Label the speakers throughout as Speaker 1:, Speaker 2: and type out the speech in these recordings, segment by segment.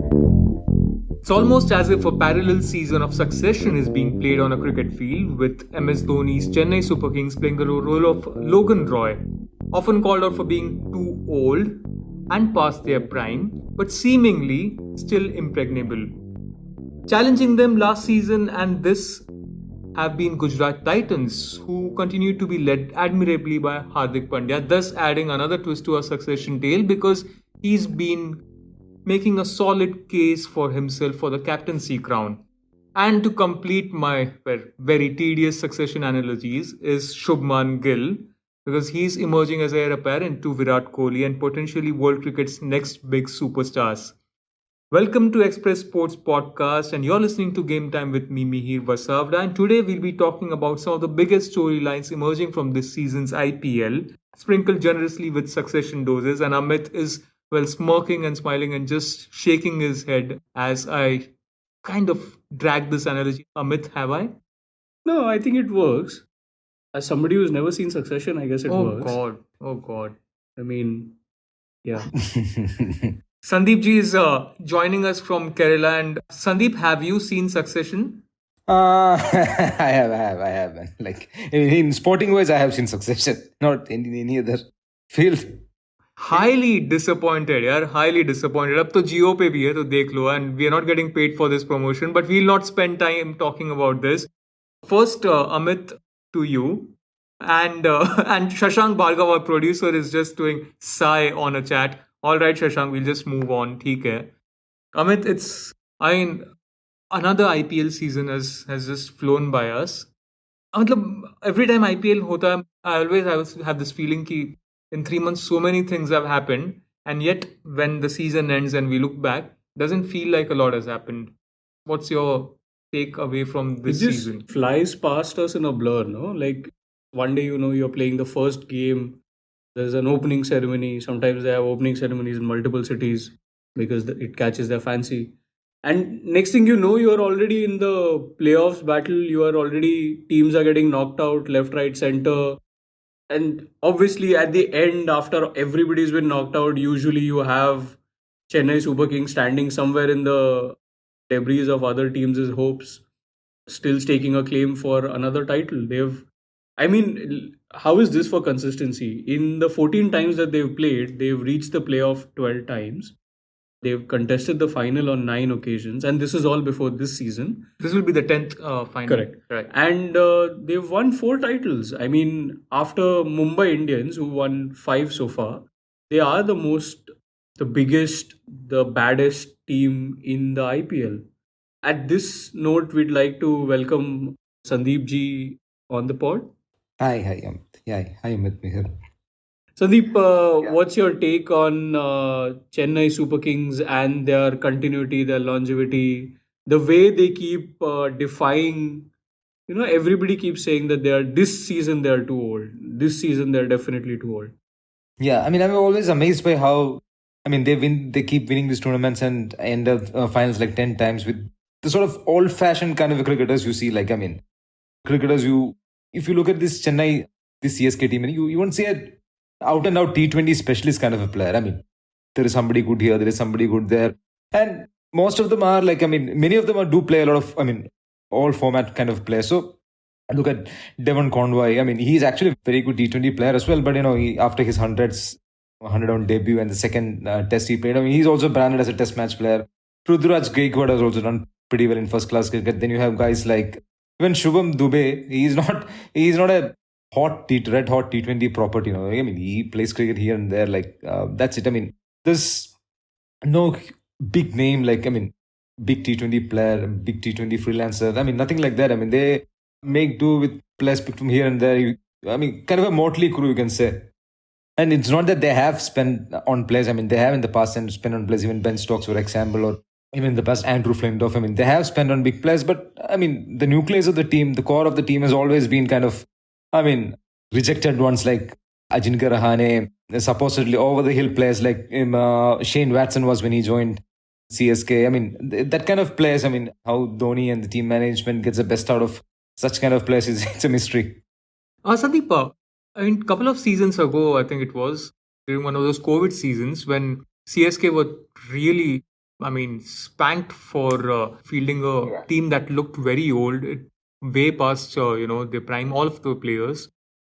Speaker 1: It's almost as if a parallel season of succession is being played on a cricket field, with MS Dhoni's Chennai Super Kings playing the role of Logan Roy, often called out for being too old and past their prime, but seemingly still impregnable. Challenging them last season and this have been Gujarat Titans, who continue to be led admirably by Hardik Pandya, thus adding another twist to our succession tale because he's been making a solid case for himself for the captaincy crown. And to complete my very tedious succession analogies is Shubman Gill, because he's emerging as heir apparent to Virat Kohli and potentially world cricket's next big superstars. Welcome to Express Sports Podcast, and you're listening to Game Time with me, Mihir Vasavada. And today we'll be talking about some of the biggest storylines emerging from this season's IPL, sprinkled generously with succession doses. And Amit is, smirking and smiling and just shaking his head as I kind of drag this analogy. Amit, have I?
Speaker 2: No, I think it works. As somebody who's never seen Succession, I guess it works.
Speaker 1: Oh God.
Speaker 2: I mean, yeah.
Speaker 1: Sandip G is joining us from Kerala. And Sandip, have you seen Succession?
Speaker 3: I have. Like in sporting wise, I have seen Succession, not in any other field.
Speaker 1: Highly disappointed, yaar. Highly disappointed. अब तो Jio पे भी है तो देख लो, and we are not getting paid for this promotion, but we'll not spend time talking about this. First, Amit, to you, and and Shashank Bhargava, our producer, is just doing sigh on a chat. All right, Shashank, we'll just move on. ठीक है. Amit, another IPL season has just flown by us. मतलब every time IPL होता है, I always have this feeling कि in 3 months so many things have happened, and yet when the season ends and we look back, doesn't feel like a lot has happened. What's your take away from this
Speaker 2: It just
Speaker 1: season?
Speaker 2: flies past us in a blur, no? Like one day, you're playing the first game. There's an opening ceremony. Sometimes they have opening ceremonies in multiple cities because it catches their fancy. And next thing you know, you are already in the playoffs battle. Teams are getting knocked out left, right, center. And obviously, at the end, after everybody's been knocked out, usually you have Chennai Super Kings standing somewhere in the debris of other teams' hopes, still staking a claim for another title. How is this for consistency? In the 14 times that they've played, they've reached the playoff 12 times. They've contested the final on 9 occasions, and this is all before this season.
Speaker 1: This will be the 10th final.
Speaker 2: Correct.
Speaker 1: Right.
Speaker 2: And they've won 4 titles. I mean, after Mumbai Indians, who won 5 so far, they are the biggest, the baddest team in the IPL. At this note, we'd like to welcome Sandip G on the pod.
Speaker 3: Hi, Amit. Yeah, hi, Amit, Mihir.
Speaker 2: Sandeep, what's your take on Chennai Super Kings and their continuity, their longevity, the way they keep defying? Everybody keeps saying that this season they're too old. This season they're definitely too old.
Speaker 3: Yeah, I'm always amazed by how, they keep winning these tournaments and end up finals like 10 times with the sort of old-fashioned kind of cricketers you see. Cricketers, if you look at this Chennai, this CSK team, you won't see a out-and-out T20 specialist kind of a player. There is somebody good here, there is somebody good there. And most of them are many of them do play a lot of, all format kind of players. So look at Devon Conway. He's actually a very good T20 player as well. But, after his 100 on debut and the second test he played, he's also branded as a test match player. Rudraj Gaikwad has also done pretty well in first-class cricket. Then you have guys like even Shubham Dubey. He's not a red hot T20 property, he plays cricket here and there, that's it. There's no big name, big T20 player, big T20 freelancer, nothing like that. They make do with players picked from here and there. Kind of a motley crew, you can say. And it's not that they have spent on players, they have in the past and spent on players, even Ben Stokes, for example, or even in the past Andrew Flintoff. They have spent on big players, but the nucleus of the team, the core of the team has always been kind of rejected ones like Ajinkya Rahane, supposedly over-the-hill players like Shane Watson was when he joined CSK. That kind of players, how Dhoni and the team management gets the best out of such kind of players, it's a mystery.
Speaker 1: Sandeep, a couple of seasons ago, I think it was, during one of those COVID seasons when CSK were really spanked for fielding a team that looked very old, way past their prime, all of the players,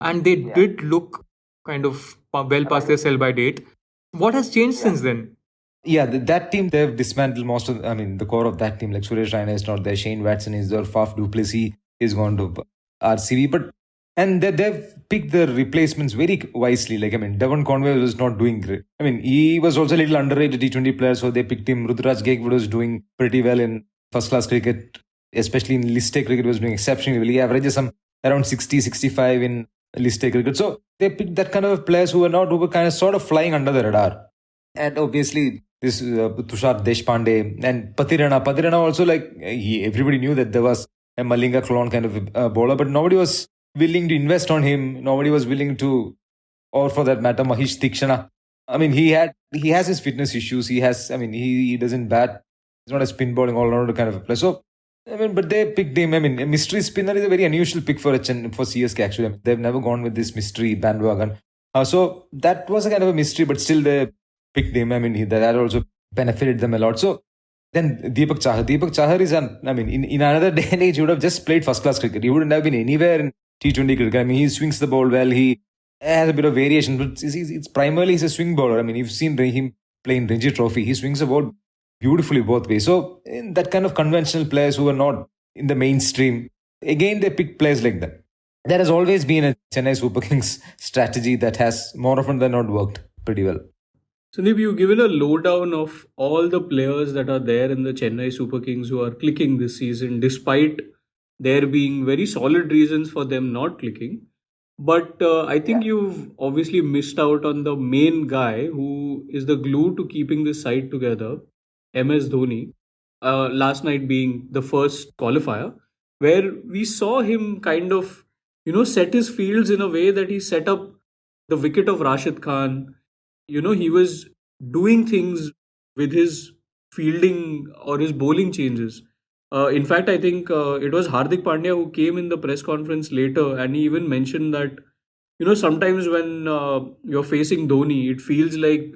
Speaker 1: and they did look kind of well past their sell by date. What has changed since then?
Speaker 3: Yeah, that team, they've dismantled most of, the core of that team. Like Suresh Raina is not there, Shane Watson is there, Faf du Plessis is gone to RCB. And they've picked the replacements very wisely. Like, Devon Conway was not doing great. He was also a little underrated T20 player, so they picked him. Ruturaj Gaikwad was doing pretty well in first class cricket, especially in list A cricket, was doing exceptionally well. He averages some around 60, 65 in list A cricket. So they picked that kind of players who were kind of sort of flying under the radar. And obviously, this Tushar Deshpande and Patirana. Patirana also, everybody knew that there was a Malinga clone kind of bowler, but nobody was willing to invest on him. Nobody was willing to, or for that matter, Mahish Tikshana. He has his fitness issues. He doesn't bat. He's not a spin bowling all-rounder kind of a player. So, but they picked him. A mystery spinner is a very unusual pick for CSK actually. They've never gone with this mystery bandwagon. So that was a kind of a mystery, but still they picked him. That also benefited them a lot. So then Deepak Chahar is in another day and age, he would have just played first class cricket. He wouldn't have been anywhere in T20 cricket. He swings the ball well. He has a bit of variation, but it's primarily he's a swing bowler. You've seen him play in Ranji Trophy. He swings the ball beautifully both ways. So in that kind of conventional players who are not in the mainstream, again they pick players like that. There has always been a Chennai Super Kings strategy that has more often than not worked pretty well.
Speaker 2: Sandeep, you've given a lowdown of all the players that are there in the Chennai Super Kings who are clicking this season, despite there being very solid reasons for them not clicking. But I think you've obviously missed out on the main guy who is the glue to keeping this side together, MS Dhoni. Last night being the first qualifier, where we saw him kind of, set his fields in a way that he set up the wicket of Rashid Khan. He was doing things with his fielding or his bowling changes. In fact, I think it was Hardik Pandya who came in the press conference later, and he even mentioned that, sometimes when you're facing Dhoni, it feels like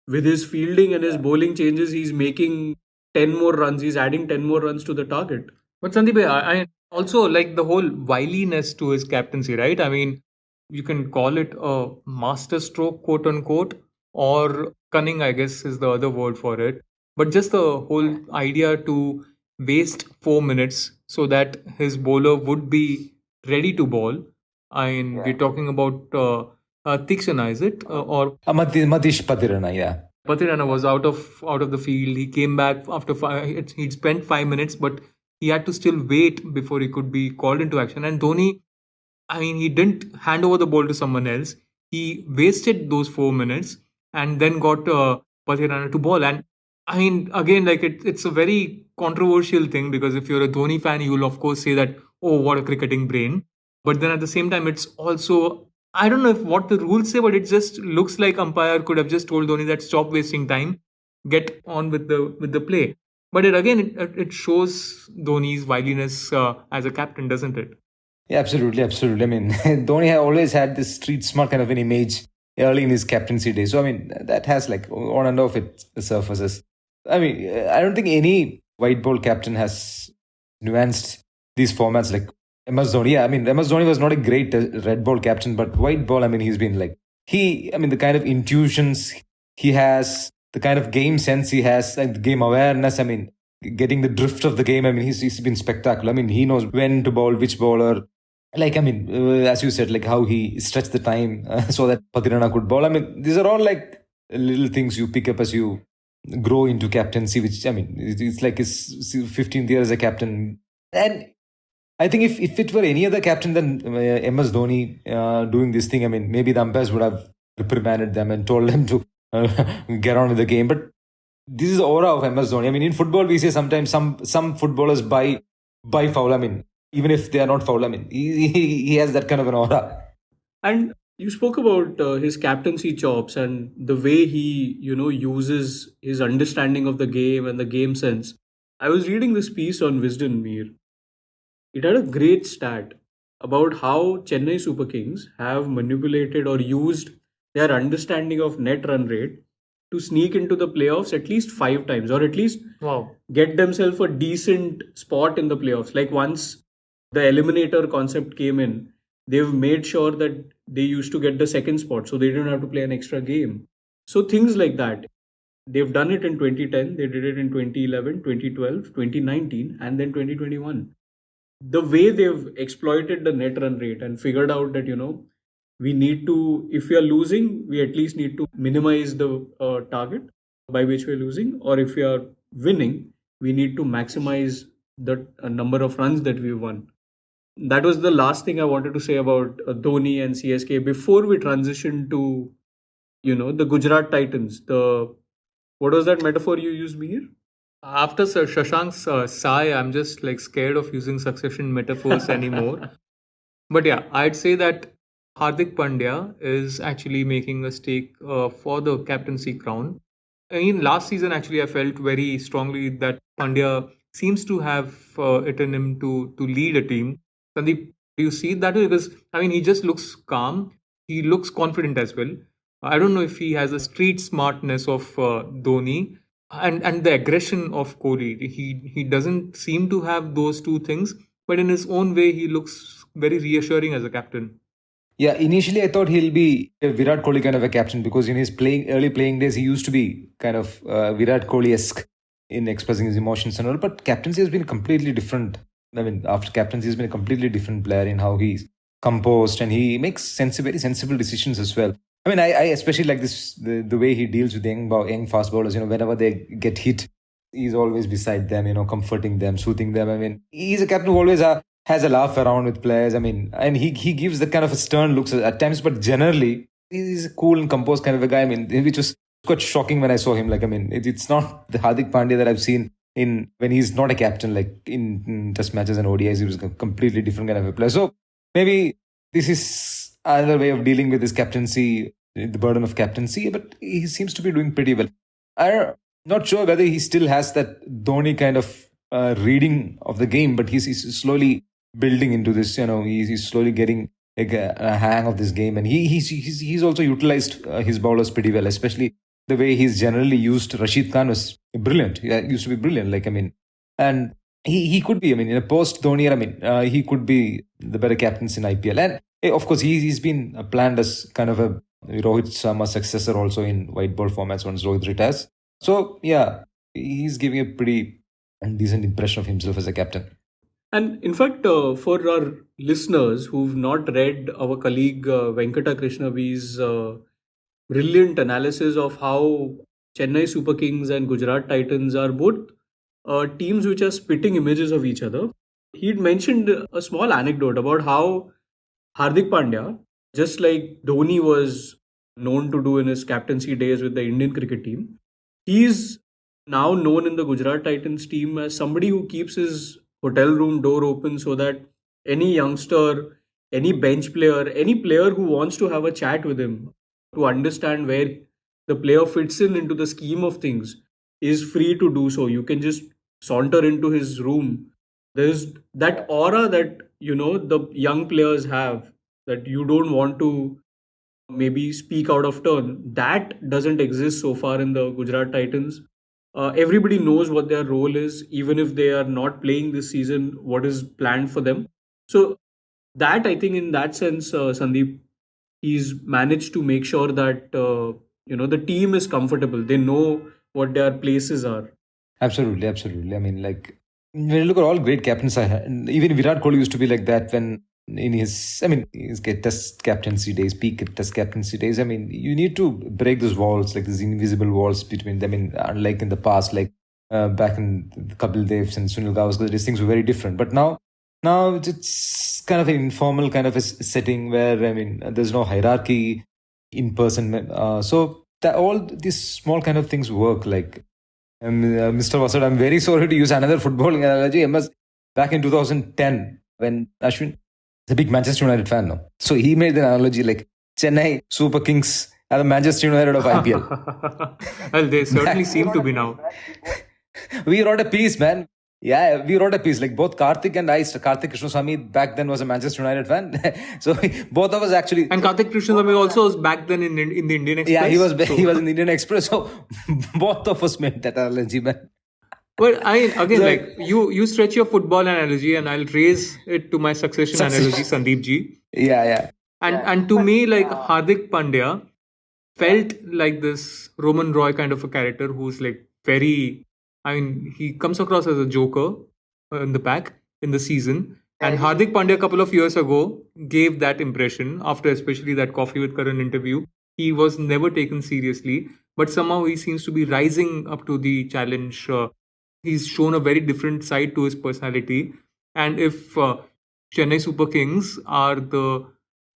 Speaker 2: with his fielding and his bowling changes, he's making 10 more runs, he's adding 10 more runs to the target.
Speaker 1: But Sandeep, I also like the whole wiliness to his captaincy, right? You can call it a master stroke, quote unquote, or cunning, I guess is the other word for it. But just the whole idea to waste 4 minutes so that his bowler would be ready to bowl. We're talking about Tikshana, is it? Or
Speaker 3: Matish Patirana, yeah.
Speaker 1: Patirana was out of the field. He came back after he'd spent 5 minutes, but he had to still wait before he could be called into action. And Dhoni, he didn't hand over the ball to someone else. He wasted those 4 minutes and then got Patirana to bowl. And again, it's a very controversial thing, because if you're a Dhoni fan, you will of course say that, oh, what a cricketing brain. But then at the same time, it's also, I don't know what the rules say, but it just looks like umpire could have just told Dhoni that stop wasting time, get on with the play. But it shows Dhoni's wiliness as a captain, doesn't it?
Speaker 3: Yeah, absolutely. Dhoni has always had this street smart kind of an image early in his captaincy days. So, that has on and off its surfaces. I don't think any white ball captain has nuanced these formats like MS Dhoni. Yeah, MS Dhoni was not a great red ball captain, but white ball, he's been the kind of intuitions he has, the kind of game sense he has, the game awareness, getting the drift of the game. He's been spectacular. He knows when to bowl, which bowler. As you said, how he stretched the time so that Patirana could bowl. These are all little things you pick up as you grow into captaincy, which, it's like his 15th year as a captain. And I think if it were any other captain than MS Dhoni doing this thing, maybe the umpires would have reprimanded them and told them to get on with the game. But this is the aura of MS Dhoni. In football, we say sometimes some footballers buy foul. Even if they are not foul, he has that kind of an aura.
Speaker 2: And you spoke about his captaincy chops and the way he, uses his understanding of the game and the game sense. I was reading this piece on Wisden, Mihir. It had a great stat about how Chennai Super Kings have manipulated or used their understanding of net run rate to sneak into the playoffs at least 5 times, or at least
Speaker 1: Wow.
Speaker 2: get themselves a decent spot in the playoffs. Like once the eliminator concept came in, they've made sure that they used to get the second spot so they didn't have to play an extra game. So things like that. They've done it in 2010, they did it in 2011, 2012, 2019, and then 2021. The way they've exploited the net run rate and figured out that, we need to, if we are losing, we at least need to minimize the target by which we're losing, or if we are winning, we need to maximize the number of runs that we won. That was the last thing I wanted to say about Dhoni and CSK before we transition to, the Gujarat Titans. What was that metaphor you used, Mihir?
Speaker 1: After Sir Shashank's sigh, I'm just like scared of using succession metaphors anymore. But yeah, I'd say that Hardik Pandya is actually making a stake for the captaincy crown. In last season, actually, I felt very strongly that Pandya seems to have it in him to lead a team. Sandeep, do you see it that way? Because I mean, he just looks calm. He looks confident as well. I don't know if he has the street smartness of Dhoni and the aggression of Kohli. He doesn't seem to have those two things, but in his own way, he looks very reassuring as a captain.
Speaker 3: Yeah, initially I thought he'll be a Virat Kohli kind of a captain because in his early playing days he used to be kind of Virat Kohli-esque in expressing his emotions and all. But captaincy has been completely different. I mean, after captaincy, he's been a completely different player in how he's composed and he makes very sensible decisions as well. I mean, I especially like this the way he deals with young fast bowlers. Whenever they get hit, he's always beside them. Comforting them, soothing them. I mean, he's a captain who always has a laugh around with players. I mean, and he gives the kind of a stern looks at times, but generally he's a cool and composed kind of a guy. I mean, which was quite shocking when I saw him. Like, I mean, it's not the Hardik Pandya that I've seen in when he's not a captain. Like in Test matches and ODIs, he was a completely different kind of a player. So maybe this is another way of dealing with his captaincy, the burden of captaincy. But he seems to be doing pretty well. I'm not sure whether he still has that Dhoni kind of reading of the game, but he's slowly building into this. He's slowly getting like a hang of this game, and he's also utilized his bowlers pretty well, especially the way he's generally used. Rashid Khan was brilliant. He used to be brilliant. Like, I mean, and he could be. I mean, in a post Dhoni era, I mean, he could be the better captains in IPL, and of course he's been planned as kind of a Rohit Sharma successor also in white ball formats once Rohit retires. So yeah, he's giving a pretty decent impression of himself as a captain.
Speaker 2: And in fact, for our listeners who've not read our colleague Venkata Krishnavi's brilliant analysis of how Chennai Super Kings and Gujarat Titans are both teams which are spitting images of each other, he'd mentioned a small anecdote about how Hardik Pandya, just like Dhoni was known to do in his captaincy days with the Indian cricket team, he's now known in the Gujarat Titans team as somebody who keeps his hotel room door open so that any youngster, any bench player, any player who wants to have a chat with him to understand where the player fits into the scheme of things is free to do so. You can just saunter into his room. There's that aura that, the young players have, that you don't want to maybe speak out of turn. That doesn't exist so far in the Gujarat Titans. Everybody knows what their role is, even if they are not playing this season, what is planned for them. So that, I think, in that sense, Sandeep, he's managed to make sure that, the team is comfortable. They know what their places are.
Speaker 3: Absolutely. I mean, like, when you look at all great captains, even Virat Kohli used to be like that when in his test captaincy days, peak test captaincy days. I mean, you need to break those walls, like these invisible walls between them. I mean, unlike in the past, like back in Kapil Devs and Sunil Gavaskar, these things were very different. But now it's kind of an informal kind of a setting where, I mean, there's no hierarchy in person. So that all these small kind of things work. Like, Mr. Vasavada, I'm very sorry to use another footballing analogy. Back in 2010, when Ashwin is a big Manchester United fan now. So he made the analogy like Chennai Super Kings are the Manchester United of IPL.
Speaker 1: Well, they certainly seem to be now.
Speaker 3: We wrote a piece, man. Yeah, we wrote a piece. Like both Karthik and I, Karthik Krishnaswamy back then was a Manchester United fan. So both of us actually.
Speaker 1: And Karthik Krishnaswamy also was back then in the Indian Express.
Speaker 3: Yeah, he was in the Indian Express. So both of us made that analogy, man.
Speaker 1: Well, like you stretch your football analogy, and I'll raise it to my succession analogy, Sandip G.
Speaker 3: Yeah.
Speaker 1: And to me, like Hardik Pandya felt like this Roman Roy kind of a character who's like very. I mean, he comes across as a joker in the pack in the season. And Hardik Pandya a couple of years ago gave that impression after especially that Coffee with Karan interview. He was never taken seriously, but somehow he seems to be rising up to the challenge. He's shown a very different side to his personality. And if Chennai Super Kings are the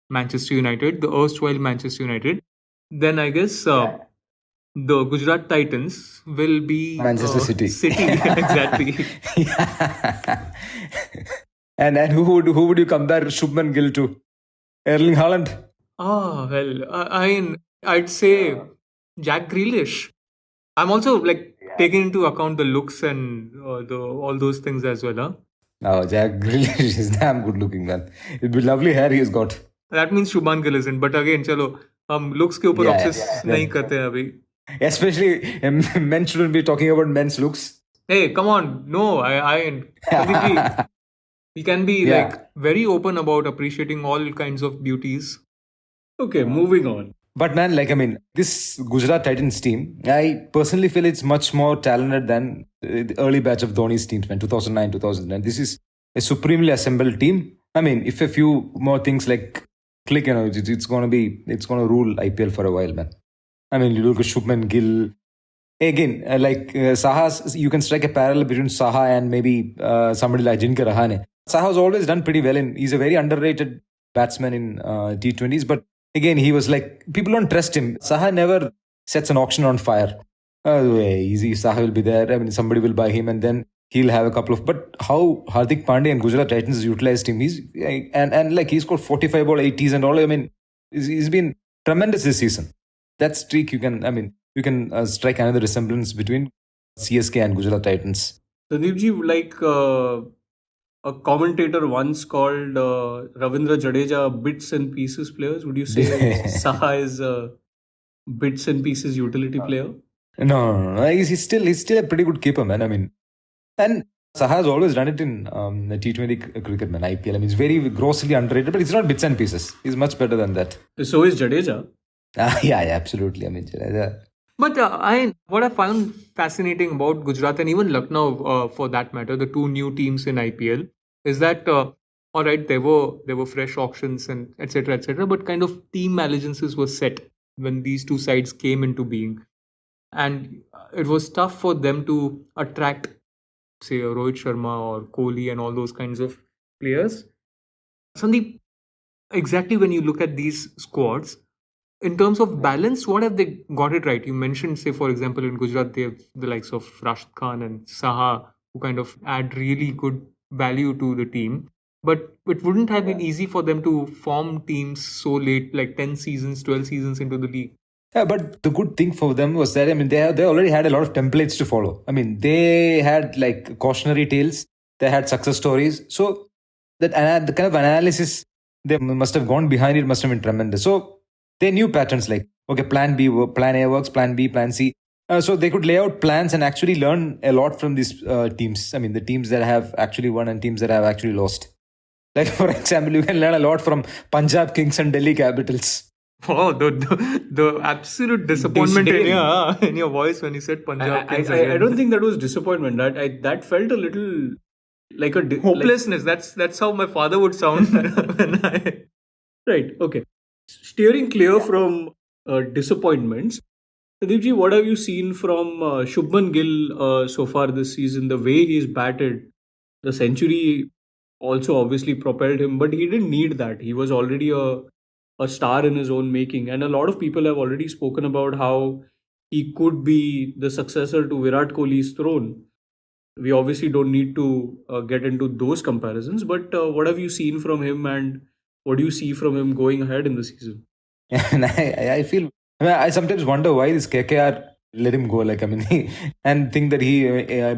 Speaker 1: Manchester United, the erstwhile Manchester United, then I guess the Gujarat Titans will be
Speaker 3: Manchester City.
Speaker 1: Exactly.
Speaker 3: Yeah. And who would you compare Shubman Gill to? Erling Haaland?
Speaker 1: I'd say Jack Grealish. I'm also like taking into account the looks and all those things as well. Huh?
Speaker 3: Oh, Jack Grealish is damn good looking, man. It'd be lovely hair he's got.
Speaker 1: That means Shubman Gill isn't. But again, chalo, हम looks के ऊपर obsess नहीं करते हैं अभी.
Speaker 3: Especially men shouldn't be talking about men's looks.
Speaker 1: Hey, come on. No, we can be like very open about appreciating all kinds of beauties.
Speaker 2: Okay, moving on.
Speaker 3: But man, like, I mean, this Gujarat Titans team, I personally feel it's much more talented than the early batch of Dhoni's teams, man, 2009, 2010. This is a supremely assembled team. I mean, if a few more things like click, you know, it's going to rule IPL for a while, man. I mean, you look at Shubman Gill. Again, like Saha, you can strike a parallel between Saha and maybe somebody like Ajinkya Rahane. Saha's always done pretty well. He's a very underrated batsman in T20s, but again, he was like, people don't trust him. Saha never sets an auction on fire. Easy, Saha will be there. I mean, somebody will buy him and then he'll have a couple of. But how Hardik Pandya and Gujarat Titans utilized him, and like he scored 45 ball 80s and all. I mean, he's been tremendous this season. That streak, you can strike another resemblance between CSK and Gujarat Titans.
Speaker 2: Sandeepji, like a commentator once called Ravindra Jadeja bits and pieces players. Would you say Saha is a bits and pieces utility player?
Speaker 3: No. He's still a pretty good keeper, man. I mean, and Saha has always done it in T20 cricket, man. IPL. I mean, it's very grossly underrated, but it's not bits and pieces. He's much better than that.
Speaker 2: So is Jadeja.
Speaker 3: Yeah, absolutely. I mean, Jadeja.
Speaker 1: But what I found fascinating about Gujarat and even Lucknow, for that matter, the two new teams in IPL, is that all right, there were fresh auctions and etc., but kind of team allegiances were set when these two sides came into being, and it was tough for them to attract, say, Rohit Sharma or Kohli and all those kinds of players. Sandeep, exactly when you look at these squads, in terms of balance, what have they got it right? You mentioned, say, for example, in Gujarat, they have the likes of Rashid Khan and Saha, who kind of add really good value to the team. But it wouldn't have been easy for them to form teams so late, like 10 seasons, 12 seasons into the league.
Speaker 3: Yeah, but the good thing for them was that, I mean, they already had a lot of templates to follow. I mean, they had like cautionary tales, they had success stories. So that the kind of analysis they must have gone behind it must have been tremendous. So they knew patterns like, okay, plan A works, plan B, plan C. So they could lay out plans and actually learn a lot from these teams. I mean, the teams that have actually won and teams that have actually lost. Like, for example, you can learn a lot from Punjab Kings and Delhi Capitals.
Speaker 1: Oh, the absolute disappointment in your voice when you said Punjab Kings.
Speaker 2: I don't think that was disappointment. That felt a little like a
Speaker 1: hopelessness. That's how my father would sound when I.
Speaker 2: Right. Okay. Steering clear from disappointments, Pradeepji, what have you seen from Shubman Gill so far this season? The way he's batted, the century also obviously propelled him, but he didn't need that. He was already a star in his own making, and a lot of people have already spoken about how he could be the successor to Virat Kohli's throne. We obviously don't need to get into those comparisons, but what have you seen from him and what do you see from him going ahead in the season?
Speaker 3: And I sometimes wonder why this KKR let him go. Like, I mean, and think that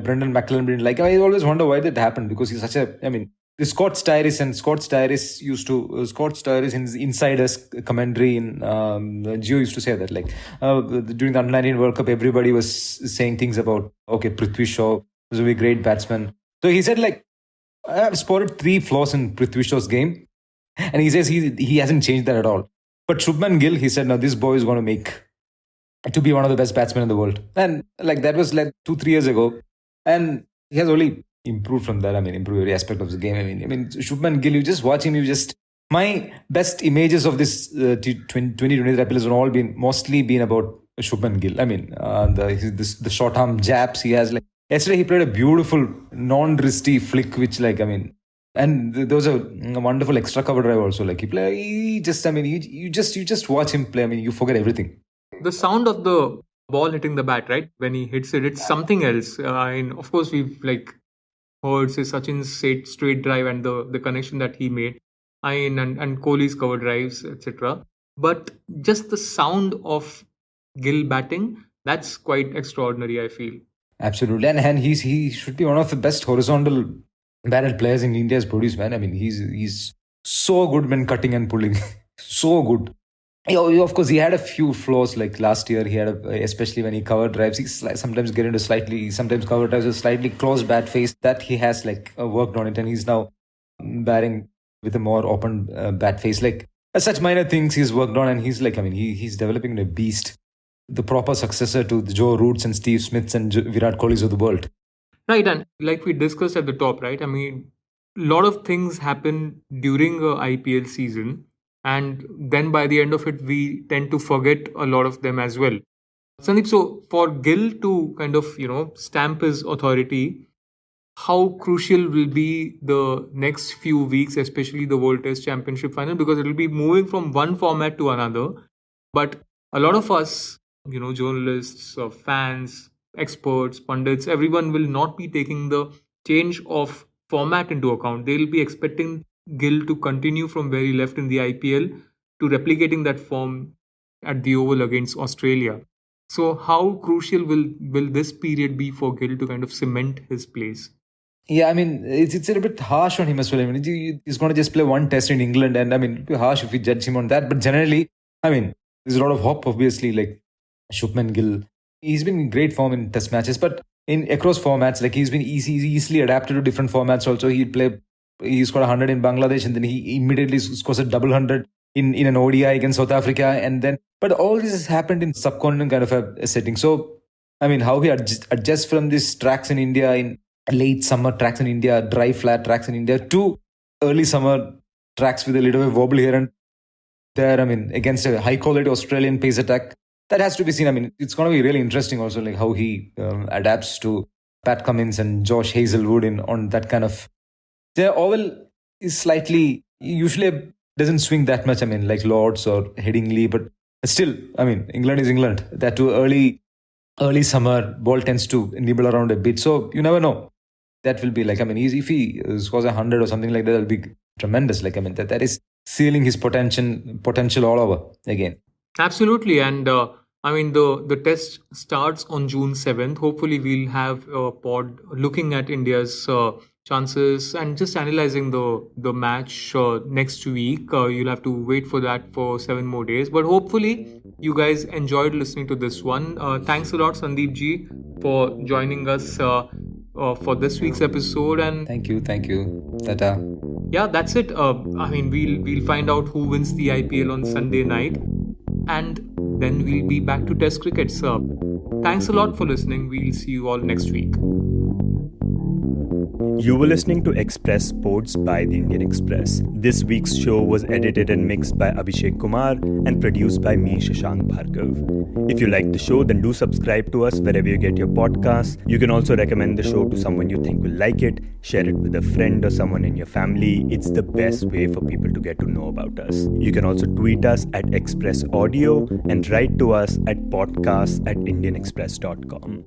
Speaker 3: Brendan McClellan didn't like him. I always wonder why that happened, because he's such a, I mean, the Scott Styris Scott Styris in his insiders commentary in Gio used to say that, like, during the Under-19 World Cup, everybody was saying things about, okay, Prithvi Shaw was a very great batsman. So he said, like, I have spotted 3 flaws in Prithvi Shaw's game. And he says he hasn't changed that at all. But Shubman Gill, he said, no, this boy is going to make to be one of the best batsmen in the world. And like that was like 2-3 years ago. And he has only improved from that. I mean, improved every aspect of the game. I mean, Shubman Gill, you just watch him, my best images of this 2020 IPL have mostly been about Shubman Gill. I mean, the short arm jabs he has. Like yesterday, he played a beautiful non-wristy flick, which, like, I mean, and there was a wonderful extra cover drive also. Like you just watch him play. I mean, you forget everything.
Speaker 1: The sound of the ball hitting the bat, right? When he hits it, it's something else. And of course, we've like heard say Sachin's straight drive and the connection that he made. And Kohli's cover drives, etc. But just the sound of Gill batting, that's quite extraordinary, I feel.
Speaker 3: Absolutely, and he should be one of the best horizontal batted players in India's produced, man. I mean, he's so good when cutting and pulling, so good. Of course, he had a few flaws. Like last year, he had especially when he covered drives, he sometimes cover drives with slightly closed bat face. That he has like worked on it, and he's now batting with a more open bat face. Like such minor things he's worked on, and he's like, I mean, he's developing a beast, the proper successor to the Joe Roots and Steve Smiths and Virat Kohlis of the world.
Speaker 1: Right, and like we discussed at the top, right? I mean, a lot of things happen during a IPL season, and then by the end of it, we tend to forget a lot of them as well. Sandeep, so for Gill to kind of, stamp his authority, how crucial will be the next few weeks, especially the World Test Championship final, because it will be moving from one format to another. But a lot of us, journalists, fans, experts, pundits, everyone will not be taking the change of format into account. They'll be expecting Gill to continue from where he left in the IPL to replicating that form at the Oval against Australia. So how crucial will this period be for Gill to kind of cement his place?
Speaker 3: Yeah, I mean, it's a bit harsh on him as well. I mean, he's going to just play one test in England, and I mean, it'd be harsh if we judge him on that. But generally, I mean, there's a lot of hope, obviously, like Shubman Gill. He's been in great form in test matches, but across formats, like he's been easily adapted to different formats. Also, he scored 100 in Bangladesh, and then he immediately scores a double 100 in an ODI against South Africa, but all this has happened in subcontinent kind of a setting. So, I mean, how he adjusts from these tracks in India, in late summer tracks in India, dry flat tracks in India, to early summer tracks with a little bit of wobble here and there. I mean, against a high quality Australian pace attack. That has to be seen. I mean, it's going to be really interesting also, like how he adapts to Pat Cummins and Josh Hazelwood on that kind of. The Oval is slightly, usually doesn't swing that much. I mean, like Lords or Headingley, but still, I mean, England is England. That too early summer, ball tends to nibble around a bit. So you never know. That will be like, I mean, if he scores 100 or something like that, that'll be tremendous. Like, I mean, that is sealing his potential all over again.
Speaker 1: Absolutely. And I mean, the test starts on June 7th. Hopefully, we'll have a pod looking at India's chances and just analyzing the match next week. You'll have to wait for that for 7 more days. But hopefully, you guys enjoyed listening to this one. Thanks a lot, Sandip G, for joining us for this week's episode. And
Speaker 3: Thank you. Tata.
Speaker 1: Yeah, that's it. I mean, we'll find out who wins the IPL on Sunday night, and then we'll be back to Test cricket. So, thanks a lot for listening. We'll see you all next week.
Speaker 4: You were listening to Express Sports by the Indian Express. This week's show was edited and mixed by Abhishek Kumar and produced by me, Shashank Bhargava. If you like the show, then do subscribe to us wherever you get your podcasts. You can also recommend the show to someone you think will like it, share it with a friend or someone in your family. It's the best way for people to get to know about us. You can also tweet us at Express Audio and write to us at podcasts@indianexpress.com.